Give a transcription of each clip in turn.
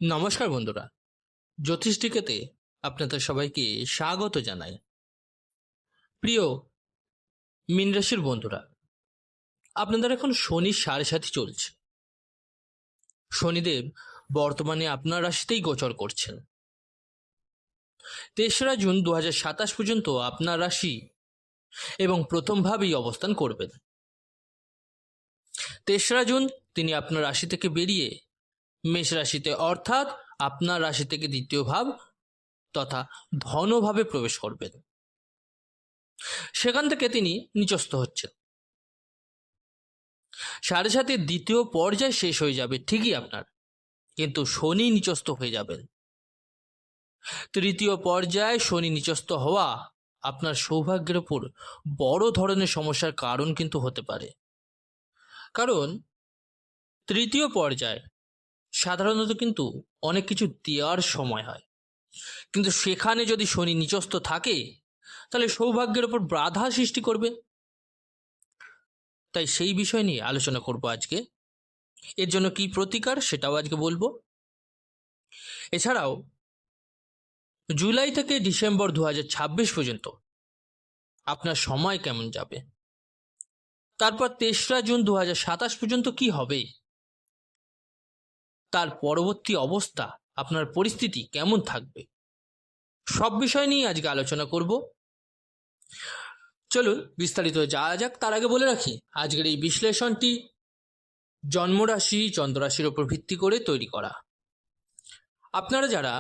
নমস্কার বন্ধুরা, জ্যোতিষটিকেতে আপনাদের সবাইকে স্বাগত জানাই। প্রিয় মীন রাশির বন্ধুরা, আপনাদের এখন শনির সাড়ে সাথী চলছে। শনিদেব বর্তমানে আপনার রাশিতেই গোচর করছেন। ৩রা জুন ২০২৭ পর্যন্ত আপনার রাশি এবং প্রথম ভাবেই অবস্থান করবেন। ৩রা জুন তিনি আপনার রাশি থেকে বেরিয়ে মেষ রাশিতে অর্থাৎ আপনার রাশি থেকে দ্বিতীয় ভাব তথা ধনভাবে প্রবেশ করবেন। সেখান থেকে তিনি নিচস্থ হচ্ছেন। সাড়ে সাতের দ্বিতীয় পর্যায় শেষ হয়ে যাবে ঠিকই আপনার, কিন্তু শনি নিচস্থ হয়ে যাবেন। তৃতীয় পর্যায়ে শনি নিচস্থ হওয়া আপনার সৌভাগ্যের ওপর বড় ধরনের সমস্যার কারণ কিন্তু হতে পারে। কারণ তৃতীয় পর্যায়ে সাধারণত কিন্তু অনেক কিছু দেওয়ার সময় হয়, কিন্তু সেখানে যদি শনি নিচস্থ থাকে তাহলে সৌভাগ্যের ওপর বাধা সৃষ্টি করবে। তাই সেই বিষয় নিয়ে আলোচনা করব আজকে। এর জন্য কি প্রতিকার সেটাও আজকে বলবো। এছাড়াও জুলাই থেকে ডিসেম্বর ২০২৬ পর্যন্ত আপনার সময় কেমন যাবে, তারপর ৩রা জুন ২০২৭ পর্যন্ত কি হবে, তার পরবর্তী অবস্থা আপনার পরিস্থিতি কেমন থাকবে, সব বিষয় নিয়ে আজকে আলোচনা করব। চলুন বিস্তারিত যাওয়া যাক। তার আগে বলে রাখি, আজকের এই বিশ্লেষণটি জন্মরাশি চন্দ্ররাশির ওপর ভিত্তি করে তৈরি করা। আপনারা যারা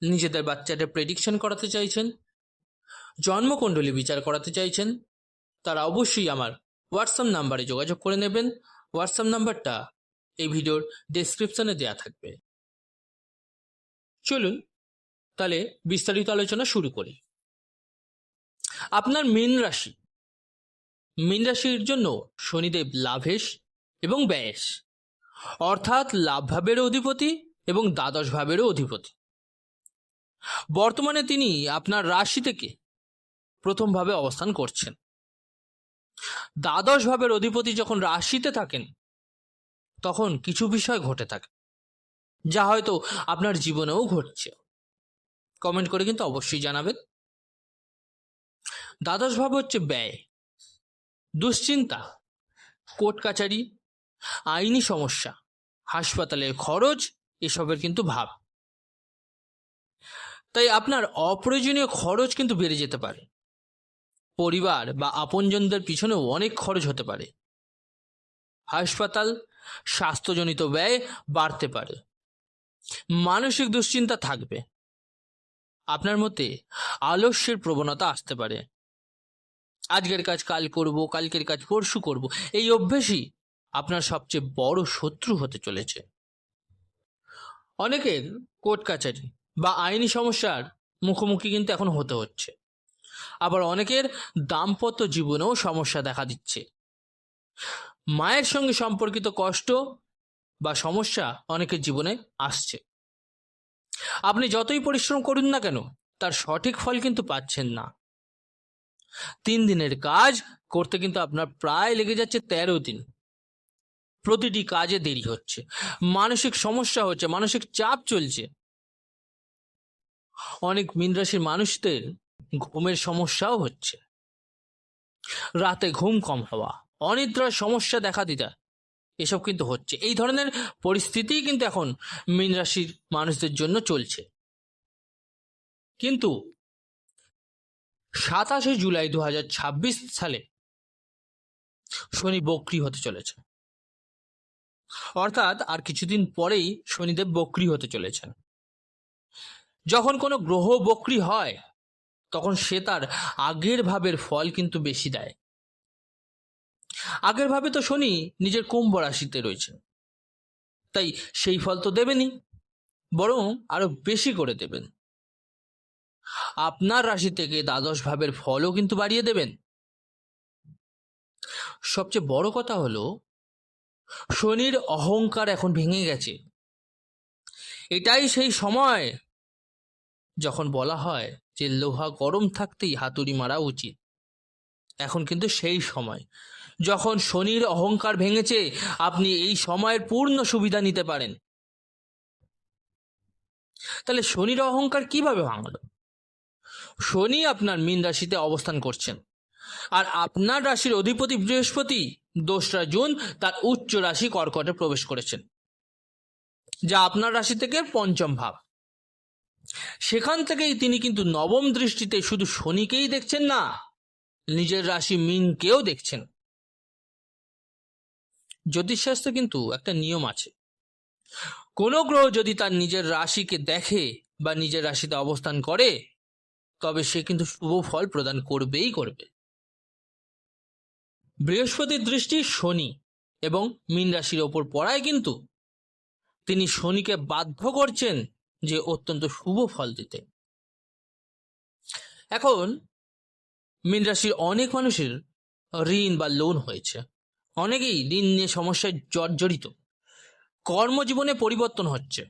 নিজেদের বাচ্চাদের প্রেডিকশন করাতে চাইছেন, জন্মকুণ্ডলী বিচার করাতে চাইছেন, তারা অবশ্যই আমার হোয়াটসঅ্যাপ নাম্বারে যোগাযোগ করে নেবেন। হোয়াটসঅ্যাপ নাম্বারটা এই ভিডিওর ডেসক্রিপশনে দেওয়া থাকবে। চলুন তাহলে বিস্তারিত আলোচনা শুরু করি। আপনার মীন রাশির জন্য শনিদেব লাভেশ এবং ব্যয়েশ অর্থাৎ লাভ ভাবেরও অধিপতি এবং দ্বাদশ ভাবেরও অধিপতি। বর্তমানে তিনি আপনার রাশি থেকে প্রথম ভাবে অবস্থান করছেন। দ্বাদশ ভাবের অধিপতি যখন রাশিতে থাকেন তখন কিছু বিষয় ঘটে থাকে, যা হয়তো আপনার জীবনেও ঘটছে। কমেন্ট করে কিন্তু অবশ্যই জানাবেন। দ্বাদশ ভাব হচ্ছে ব্যয়, দুশ্চিন্তা, কোর্ট কাচারি, আইনি সমস্যা, হাসপাতালের খরচ, এসবের কিন্তু ভাব। তাই আপনার অপ্রয়োজনীয় খরচ কিন্তু বেড়ে যেতে পারে। পরিবার বা আপনজনদের পিছনেও অনেক খরচ হতে পারে। হাসপাতাল, স্বাস্থ্যজনিত ব্যয় বাড়তে পারে। মানসিক দুশ্চিন্তা থাকবে। আপনার মধ্যে আলস্যের প্রবণতা আসতে পারে। আজকের কাজ কাল করব, কালকের কাজ পরশু করব, এই অভ্যেসই আপনার সবচেয়ে বড় শত্রু হতে চলেছে। অনেকের কোর্ট কাচারি বা আইনি সমস্যার মুখোমুখি কিন্তু এখন হতে হচ্ছে। আবার অনেকের দাম্পত্য জীবনেও সমস্যা দেখা দিচ্ছে। মায়ের সঙ্গে সম্পর্কিত কষ্ট বা সমস্যা অনেকের জীবনে আসছে। আপনি যতই পরিশ্রম করুন না কেন, তার সঠিক ফল কিন্তু পাচ্ছেন না। 3 দিনের কাজ করতে কিন্তু আপনার প্রায় লেগে যাচ্ছে 13 দিন। প্রতিটি কাজে দেরি হচ্ছে, মানসিক সমস্যা হচ্ছে, মানসিক চাপ চলছে। অনেক মীন রাশির মানুষদের ঘুমের সমস্যাও হচ্ছে। রাতে ঘুম কম হওয়া, অনিদ্রার সমস্যা দেখা দিতে, এসব কিন্তু হচ্ছে। এই ধরনের পরিস্থিতিই কিন্তু এখন মীন রাশির মানুষদের জন্য চলছে। কিন্তু 27শে জুলাই ২০২৬ সালে শনি বক্রী হতে চলেছে, অর্থাৎ আর কিছুদিন পরেই শনিদেব বক্রী হতে চলেছেন। যখন কোনো গ্রহ বক্রী হয় তখন সে তার আগের ভাবের ফল কিন্তু বেশি দেয়। আগের ভাবে তো শনি নিজের কুম্ভ রাশিতে রয়েছে, তাই সেই ফল তো দেবেনই, বরং আরো বেশি করে দেবেন। আপনার রাশি থেকে দ্বাদশ ভাবের ফলও কিন্তু বাড়িয়ে দেবেন। সবচেয়ে বড় কথা হলো শনির অহংকার এখন ভেঙে গেছে। এটাই সেই সময় যখন বলা হয় যে লোহা গরম থাকতেই হাতুড়ি মারা উচিত। এখন কিন্তু সেই সময় যখন শনির অহংকার ভেঙেছে, আপনি এই সময়ের পূর্ণ সুবিধা নিতে পারেন। তাহলে শনির অহংকার কিভাবে ভাঙলো? শনি আপনার মীন রাশিতে অবস্থান করছেন, আর আপনার রাশির অধিপতি বৃহস্পতি 2রা জুন তার উচ্চ রাশি কর্কটে প্রবেশ করেছেন, যা আপনার রাশি থেকে পঞ্চম ভাব। সেখান থেকেই তিনি কিন্তু নবম দৃষ্টিতে শুধু শনিকেই দেখছেন না, নিজের রাশি মীনকেও দেখছেন। জ্যোতিষশাস্ত্রে কিন্তু একটা নিয়ম আছে, কোন গ্রহ যদি তার নিজের রাশিকে দেখে বা নিজের রাশিতে অবস্থান করে, তবে সে কিন্তু শুভ ফল প্রদান করবেই করবে। বৃহস্পতির দৃষ্টি শনি এবং মীন রাশির ওপর পড়ায় কিন্তু তিনি শনিকে বাধ্য করছেন যে অত্যন্ত শুভ ফল দিতে। এখন মীন রাশির অনেক মানুষের ঋণ বা লোন হয়েছে, অনেকেই ঋণ নিয়ে সমস্যায় জর্জরিত, কর্মজীবনে পরিবর্তন হচ্ছে,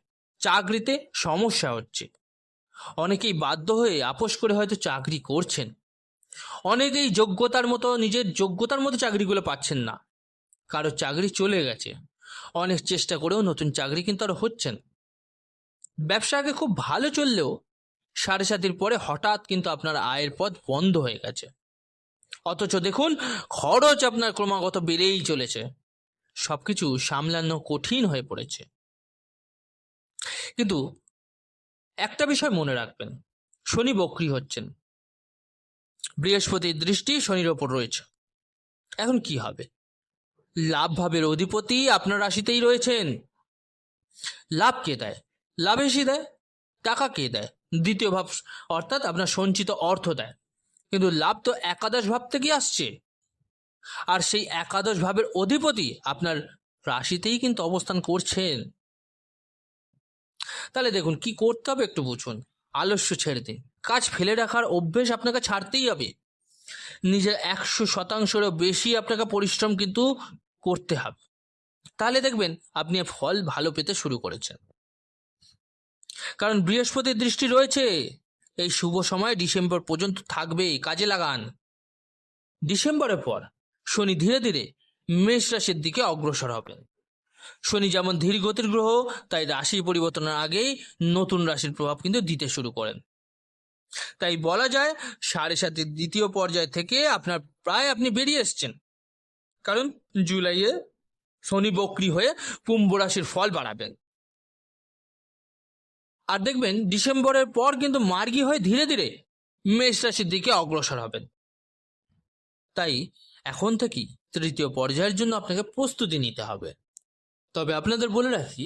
চাকরিতে সমস্যা হচ্ছে, অনেকেই বাধ্য হয়ে আপোষ করে হয়তো চাকরি করছেন, অনেকেই নিজের যোগ্যতার মতো চাকরিগুলো পাচ্ছেন না, কারো চাকরি চলে গেছে, অনেক চেষ্টা করেও নতুন চাকরি কিন্তু আর হচ্ছেন। ব্যবসা আগে খুব ভালো চললেও 7.5 পরে হঠাৎ কিন্তু আপনার আয়ের পথ বন্ধ হয়ে গেছে, অথচ দেখুন খরচ আপনার ক্রমাগত বেড়েই চলেছে, সবকিছু সামলানো কঠিন হয়ে পড়েছে। কিন্তু একটা বিষয় মনে রাখবেন, শনি বক্রী হচ্ছেন, বৃহস্পতির দৃষ্টি শনির ওপর রয়েছে। এখন কি হবে? লাভ ভাবের অধিপতি আপনার রাশিতেই রয়েছেন। লাভ কে দেয়? লাভ বেশি দেয়। টাকা কে দেয়? দ্বিতীয় ভাব, অর্থাৎ আপনার সঞ্চিত অর্থ দেয়। কিন্তু লাভ তো একাদশ ভাব থেকে আসছে, আর সেই একাদশ ভাবের অধিপতি আপনার রাশিতেই কিন্তু অবস্থান করছেন। তাহলে দেখুন কি করতে হবে একটু বুঝুন। আলস্য ছেড়ে দিন, কাজ ফেলে রাখার অভ্যেস আপনাকে ছাড়তেই হবে। নিজের 100%-এরও বেশি আপনাকে পরিশ্রম কিন্তু করতে হবে, তাহলে দেখবেন আপনি ফল ভালো পেতে শুরু করেছেন। কারণ বৃহস্পতির দৃষ্টি রয়েছে, এই শুভ সময় ডিসেম্বর পর্যন্ত থাকবে, কাজে লাগান। ডিসেম্বরের পর শনি ধীরে ধীরে মেষ রাশির দিকে অগ্রসর হবেন। শনি যেমন ধীর গতির গ্রহ, তাই রাশি পরিবর্তনের আগেই নতুন রাশির প্রভাব কিন্তু দিতে শুরু করেন। তাই বলা যায় 7.5-এর দ্বিতীয় পর্যায় থেকে আপনি বেরিয়ে এসছেন, কারণ জুলাইয়ে শনি বক্রী হয়ে কুম্ভ রাশির ফল বাড়াবেন। আর দেখবেন ডিসেম্বরের পর কিন্তু মার্গী হয়ে ধীরে ধীরে মেষ রাশির দিকে অগ্রসর হবেন। তাই এখন থেকেই তৃতীয় পর্যায়ের জন্য আপনাকে প্রস্তুতি নিতে হবে। তবে আপনাদের বলে রাখি,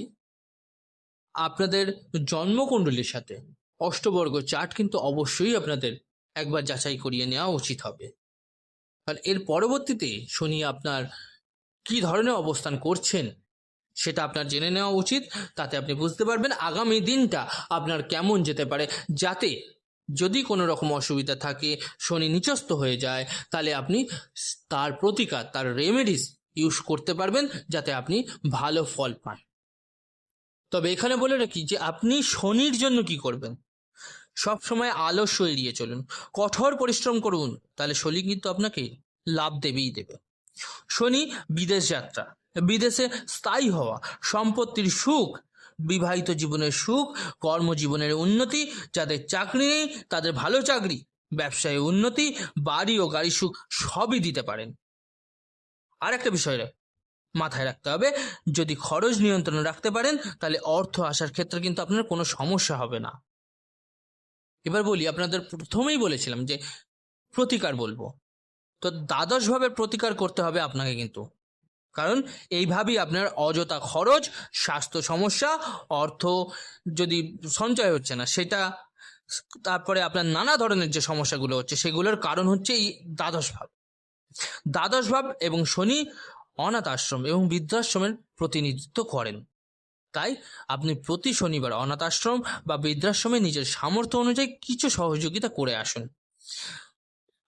আপনাদের জন্মকুণ্ডলীর সাথে অষ্টবর্গ চার্ট কিন্তু অবশ্যই আপনাদের একবার যাচাই করিয়ে নেওয়া উচিত হবে। আর এর পরবর্তীতে শনি আপনার কি ধরনের অবস্থান করছেন সেটা আপনার জেনে নেওয়া উচিত। তাতে আপনি বুঝতে পারবেন আগামী দিনটা আপনার কেমন যেতে পারে, যাতে যদি কোনো রকম অসুবিধা থাকে, শনি নিচস্থ হয়ে যায়, তাহলে আপনি তার প্রতিকার, তার রেমেডিস ইউজ করতে পারবেন, যাতে আপনি ভালো ফল পান। তবে এখানে বলে রাখি যে আপনি শনির জন্য কি করবেন, সব সময় আলস্য এড়িয়ে চলুন, কঠোর পরিশ্রম করুন, তাহলে শনি কিন্তু আপনাকে লাভ দেবেই দেবে। শনি বিদেশ যাত্রা, বিদেশে স্থায়ী হওয়া, সম্পত্তির সুখ, বিবাহিত জীবনের সুখ, কর্মজীবনের উন্নতি, যাদের চাকরি নেই তাদের ভালো চাকরি, ব্যবসায় উন্নতি, বাড়ি ও গাড়ি সুখ সবই দিতে পারেন। আর একটা বিষয় মাথায় রাখতে হবে, যদি খরচ নিয়ন্ত্রণে রাখতে পারেন তাহলে অর্থ আসার ক্ষেত্রে কিন্তু আপনার কোনো সমস্যা হবে না। এবার বলি, আপনাদের প্রথমেই বলেছিলাম যে প্রতিকার বলবো, তো দ্বাদশ ভাবের প্রতিকার করতে হবে আপনাকে কিন্তু, কারণ এইভাবেই আপনার অযথা খরচ, স্বাস্থ্য সমস্যা, অর্থ যদি সঞ্চয় হচ্ছে না সেটা, তারপরে আপনার নানা ধরনের যে সমস্যাগুলো হচ্ছে সেগুলোর কারণ হচ্ছে এই দ্বাদশ ভাব। দ্বাদশ ভাব এবং শনি অনাথ আশ্রম এবং বৃদ্ধাশ্রমের প্রতিনিধিত্ব করেন। তাই আপনি প্রতি শনিবার অনাথ আশ্রম বা বৃদ্ধাশ্রমে নিজের সামর্থ্য অনুযায়ী কিছু সহযোগিতা করে আসুন।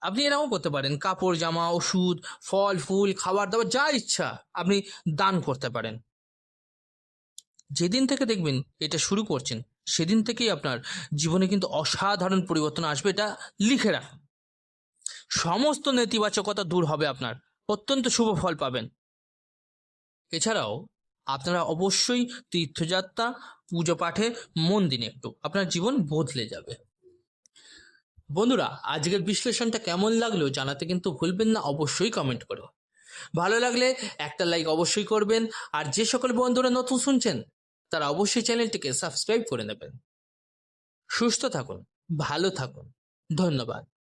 আপনি এরকম করতে পারেন, কাপড় জামা, ওষুধ, ফল ফুল, খাবার দাবার যা ইচ্ছা আপনি দান করতে পারেন। যেদিন থেকে দেখবেন এটা শুরু করছেন সেদিন থেকেই আপনার জীবনে কিন্তু অসাধারণ পরিবর্তন আসবে, এটা লিখে রাখুন। সমস্ত নেতিবাচকতা দূর হবে, আপনার অত্যন্ত শুভ ফল পাবেন। এছাড়াও আপনারা অবশ্যই তীর্থযাত্রা পুজো পাঠে মন দিন, একটু আপনার জীবন বদলে যাবে। বন্ধুরা, আজকের বিশ্লেষণটা কেমন লাগলো জানাতে কিন্তু ভুলবেন না, অবশ্যই কমেন্ট করো। ভালো লাগলে একটা লাইক অবশ্যই করবেন, আর যে সকল বন্ধুরা নতুন শুনছেন তারা অবশ্যই চ্যানেলটিকে সাবস্ক্রাইব করে নেবেন। সুস্থ থাকুন, ভালো থাকুন, ধন্যবাদ।